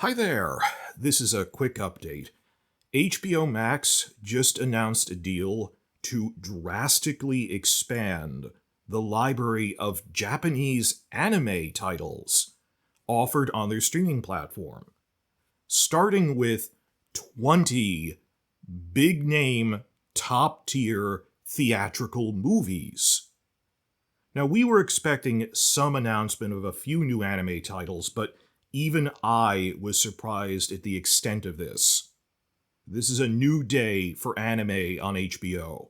Hi there. This is a quick update. HBO Max just announced a deal to drastically expand the library of Japanese anime titles offered on their streaming platform, starting with 20 big name, top tier theatrical movies. Now, we were expecting some announcement of a few new anime titles, but even I was surprised at the extent of this. This is a new day for anime on HBO.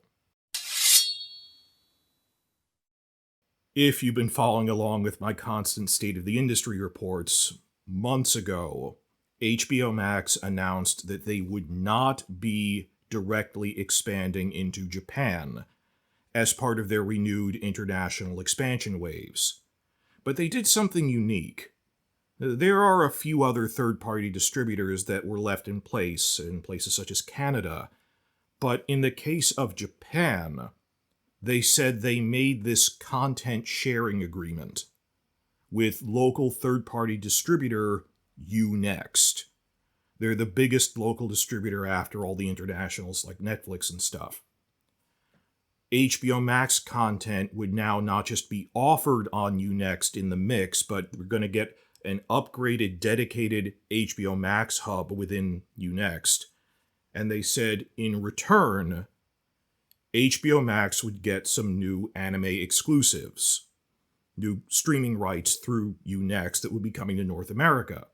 If you've been following along with my constant State of the Industry reports, months ago, HBO Max announced that they would not be directly expanding into Japan as part of their renewed international expansion waves. But they did something unique. There are a few other third-party distributors that were left in places such as Canada, but in the case of Japan, they said they made this content sharing agreement with local third-party distributor Unext. They're the biggest local distributor after all the internationals like Netflix and stuff. HBO Max content would now not just be offered on Unext in the mix, but we're going to get an upgraded, dedicated HBO Max hub within Unext. And they said in return, HBO Max would get some new anime exclusives, new streaming rights through Unext that would be coming to North America.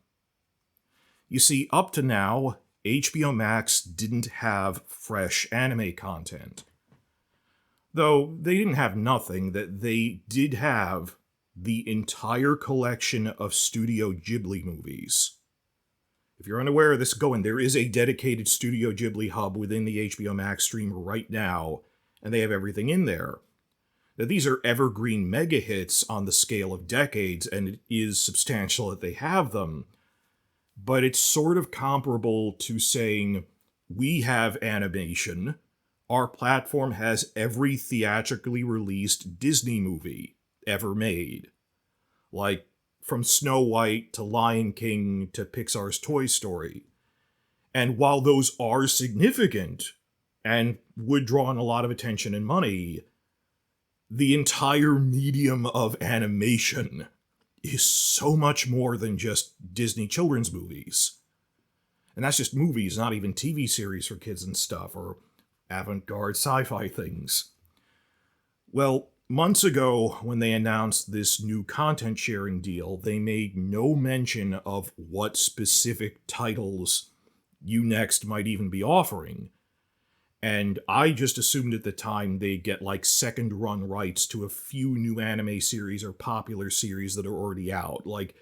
You see, up to now, HBO Max didn't have fresh anime content. Though they didn't have nothing, that they did have the entire collection of Studio Ghibli movies. If you're unaware of this, go in. There is a dedicated Studio Ghibli hub within the HBO Max stream right now, and they have everything in there. Now, these are evergreen mega hits on the scale of decades, and it is substantial that they have them. But it's sort of comparable to saying, we have animation. Our platform has every theatrically released Disney movie ever made. Like, from Snow White to Lion King to Pixar's Toy Story. And while those are significant and would draw in a lot of attention and money, the entire medium of animation is so much more than just Disney children's movies. And that's just movies, not even TV series for kids and stuff, or avant-garde sci-fi things. Well, months ago, when they announced this new content sharing deal, they made no mention of what specific titles Unext might even be offering. And I just assumed at the time they'd get like second run rights to a few new anime series or popular series that are already out. Like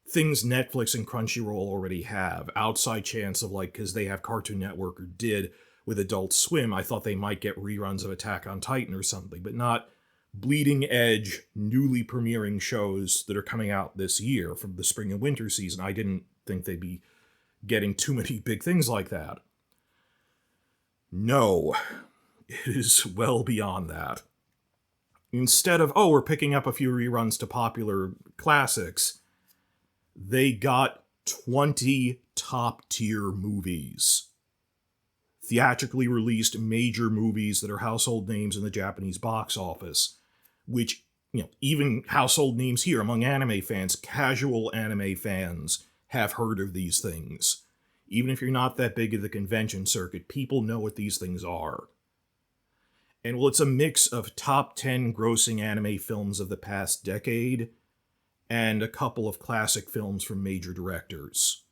things Netflix and Crunchyroll already have. Outside chance of like, because they have Cartoon Network or did with Adult Swim, I thought they might get reruns of Attack on Titan or something, but not bleeding edge, newly premiering shows that are coming out this year from the spring and winter season. I didn't think they'd be getting too many big things like that. No, it is well beyond that. Instead of, we're picking up a few reruns to popular classics, they got 20 top-tier movies. Theatrically released major movies that are household names in the Japanese box office, which, even household names here among anime fans, casual anime fans, have heard of these things. Even if you're not that big of the convention circuit, people know what these things are. And well, it's a mix of top 10 grossing anime films of the past decade and a couple of classic films from major directors,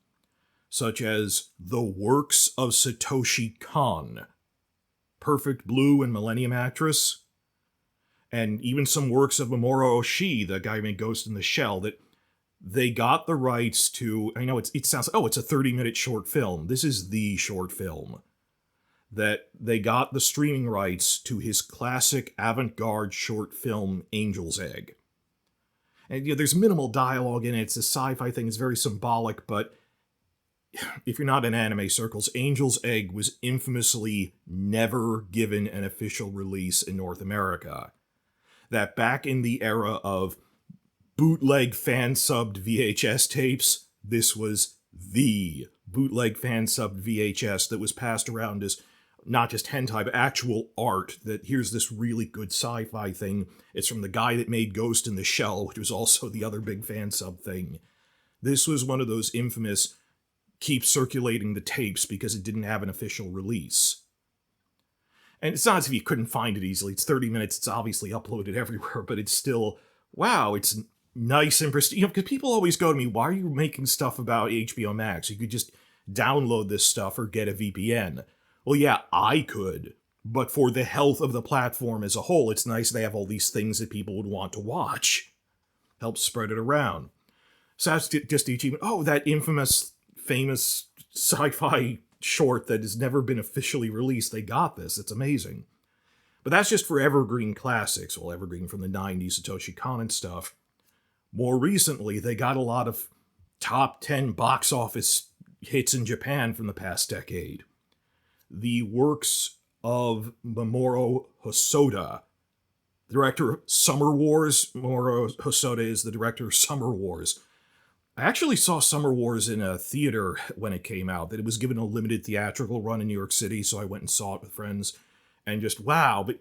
such as The Works of Satoshi Kon, Perfect Blue and Millennium Actress, and even some works of Mamoru Oshii, the guy who made Ghost in the Shell, that they got the rights to. I know it sounds, it's a 30-minute short film. This is the short film. That they got the streaming rights to his classic avant-garde short film, Angel's Egg. And there's minimal dialogue in it. It's a sci-fi thing. It's very symbolic, but if you're not in anime circles, Angel's Egg was infamously never given an official release in North America. That back in the era of bootleg fan-subbed VHS tapes, this was the bootleg fan sub VHS that was passed around as not just hentai, but actual art, that here's this really good sci-fi thing. It's from the guy that made Ghost in the Shell, which was also the other big fan sub thing. This was one of those infamous keep circulating the tapes because it didn't have an official release. And it's not as if you couldn't find it easily. It's 30 minutes, it's obviously uploaded everywhere, but it's still, wow, it's nice and pristine. Because people always go to me, why are you making stuff about HBO Max? You could just download this stuff or get a VPN. Well, yeah, I could, but for the health of the platform as a whole, it's nice they have all these things that people would want to watch. Helps spread it around. So that's just the achievement. Oh, that infamous, famous sci-fi short that has never been officially released. They got this. It's amazing. But that's just for evergreen classics. Well, evergreen from the 90s, Satoshi Kon and stuff. More recently, they got a lot of top 10 box office hits in Japan from the past decade. The works of Mamoru Hosoda, director of Summer Wars. Mamoru Hosoda is the director of Summer Wars. I actually saw Summer Wars in a theater when it came out, that it was given a limited theatrical run in New York City, so I went and saw it with friends, and just, wow, but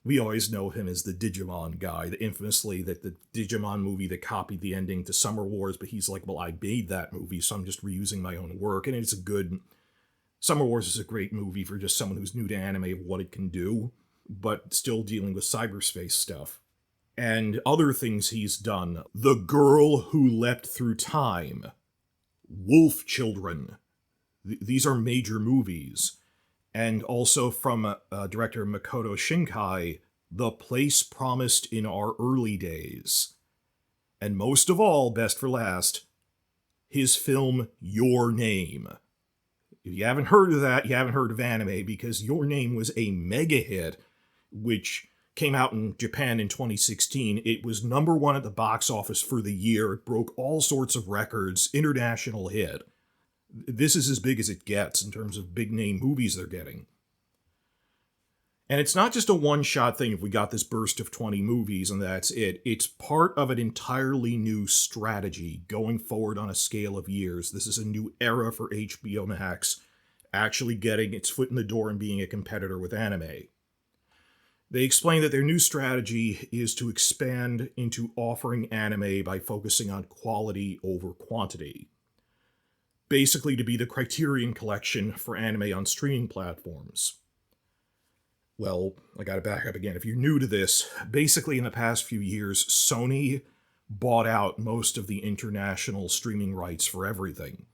we always know him as the Digimon guy, infamously that the Digimon movie that copied the ending to Summer Wars, but he's like, well, I made that movie, so I'm just reusing my own work, and it's a good... Summer Wars is a great movie for just someone who's new to anime of what it can do, but still dealing with cyberspace stuff. And other things he's done. The Girl Who Leapt Through Time. Wolf Children. These are major movies. And also from director Makoto Shinkai, The Place Promised in Our Early Days. And most of all, best for last, his film Your Name. If you haven't heard of that, you haven't heard of anime, because Your Name was a mega hit, which came out in Japan in 2016. It was number one at the box office for the year. It broke all sorts of records, international hit. This is as big as it gets in terms of big name movies they're getting. And it's not just a one-shot thing if we got this burst of 20 movies and that's it. It's part of an entirely new strategy going forward on a scale of years. This is a new era for HBO Max, actually getting its foot in the door and being a competitor with anime. They explain that their new strategy is to expand into offering anime by focusing on quality over quantity. Basically to be the Criterion Collection for anime on streaming platforms. Well, I gotta back up again. If you're new to this, basically in the past few years, Sony bought out most of the international streaming rights for everything.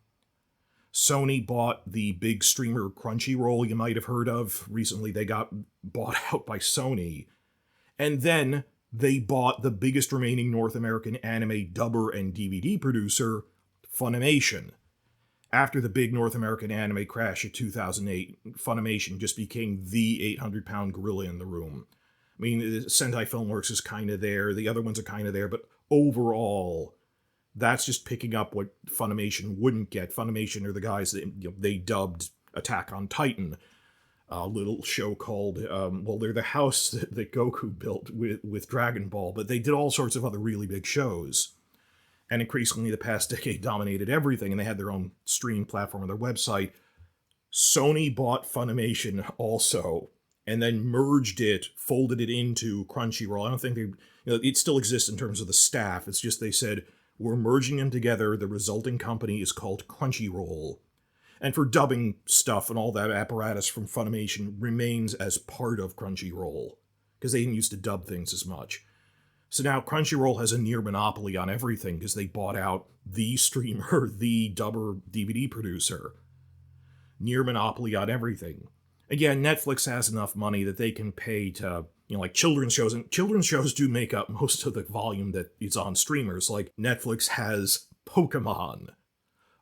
Sony bought the big streamer Crunchyroll you might have heard of. Recently they got bought out by Sony. And then they bought the biggest remaining North American anime dubber and DVD producer, Funimation. After the big North American anime crash of 2008, Funimation just became the 800-pound gorilla in the room. I mean, Sentai Filmworks is kind of there, the other ones are kind of there, but overall, that's just picking up what Funimation wouldn't get. Funimation are the guys that they dubbed Attack on Titan, a little show called, they're the house that Goku built with Dragon Ball, but they did all sorts of other really big shows. And increasingly, the past decade dominated everything, and they had their own streaming platform on their website. Sony bought Funimation also, and then merged it, folded it into Crunchyroll. I don't think it still exists in terms of the staff. It's just they said, we're merging them together. The resulting company is called Crunchyroll. And for dubbing stuff and all that apparatus from Funimation remains as part of Crunchyroll, because they didn't used to dub things as much. So now Crunchyroll has a near monopoly on everything because they bought out the streamer, the dubber DVD producer. Near monopoly on everything. Again, Netflix has enough money that they can pay to, like children's shows. And children's shows do make up most of the volume that is on streamers. Like Netflix has Pokemon.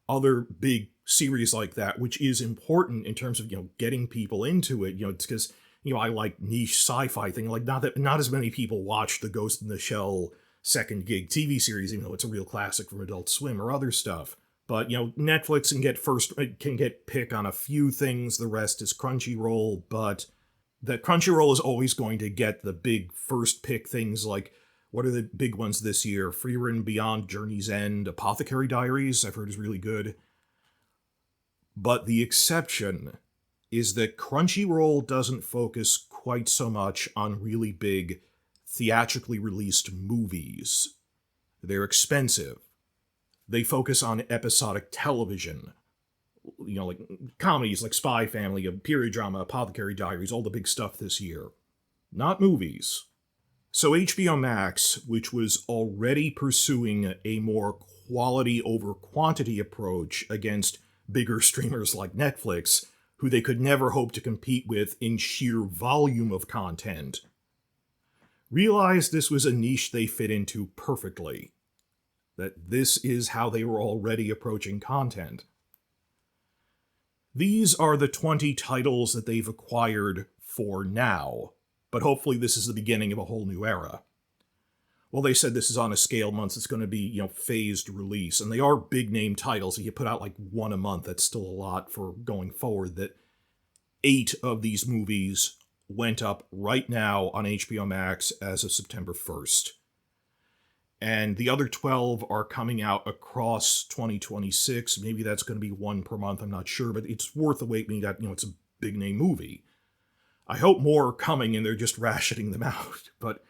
Other big series like that, which is important in terms of, getting people into it. It's because... I like niche sci-fi thing. Like, not as many people watch the Ghost in the Shell second gig TV series, even though it's a real classic from Adult Swim or other stuff. But, Netflix can get pick on a few things. The rest is Crunchyroll, but that Crunchyroll is always going to get the big first pick things like, what are the big ones this year? Frieren Beyond Journey's End, Apothecary Diaries, I've heard is really good. But the exception is that Crunchyroll doesn't focus quite so much on really big, theatrically released movies. They're expensive. They focus on episodic television. Like comedies like Spy Family, a period drama, Apothecary Diaries, all the big stuff this year. Not movies. So HBO Max, which was already pursuing a more quality over quantity approach against bigger streamers like Netflix, who they could never hope to compete with in sheer volume of content, realized this was a niche they fit into perfectly. That this is how they were already approaching content. These are the 20 titles that they've acquired for now, but hopefully this is the beginning of a whole new era. Well, they said this is on a scale months, it's going to be, phased release, and they are big name titles. If you put out like one a month, that's still a lot for going forward. That 8 of these movies went up right now on HBO Max as of September 1st. And the other 12 are coming out across 2026. Maybe that's going to be one per month, I'm not sure, but it's worth the wait when you got, it's a big name movie. I hope more are coming and they're just rationing them out, but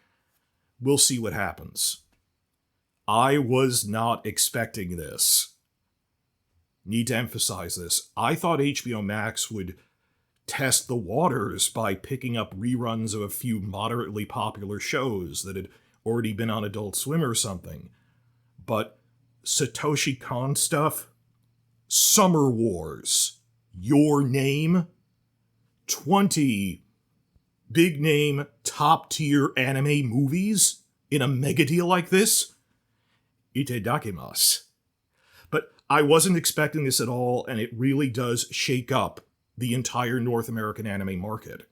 we'll see what happens. I was not expecting this. Need to emphasize this. I thought HBO Max would test the waters by picking up reruns of a few moderately popular shows that had already been on Adult Swim or something. But Satoshi Kon stuff? Summer Wars. Your Name? 20 big name, top tier anime movies in a mega deal like this? Itadakimasu. But I wasn't expecting this at all, and it really does shake up the entire North American anime market.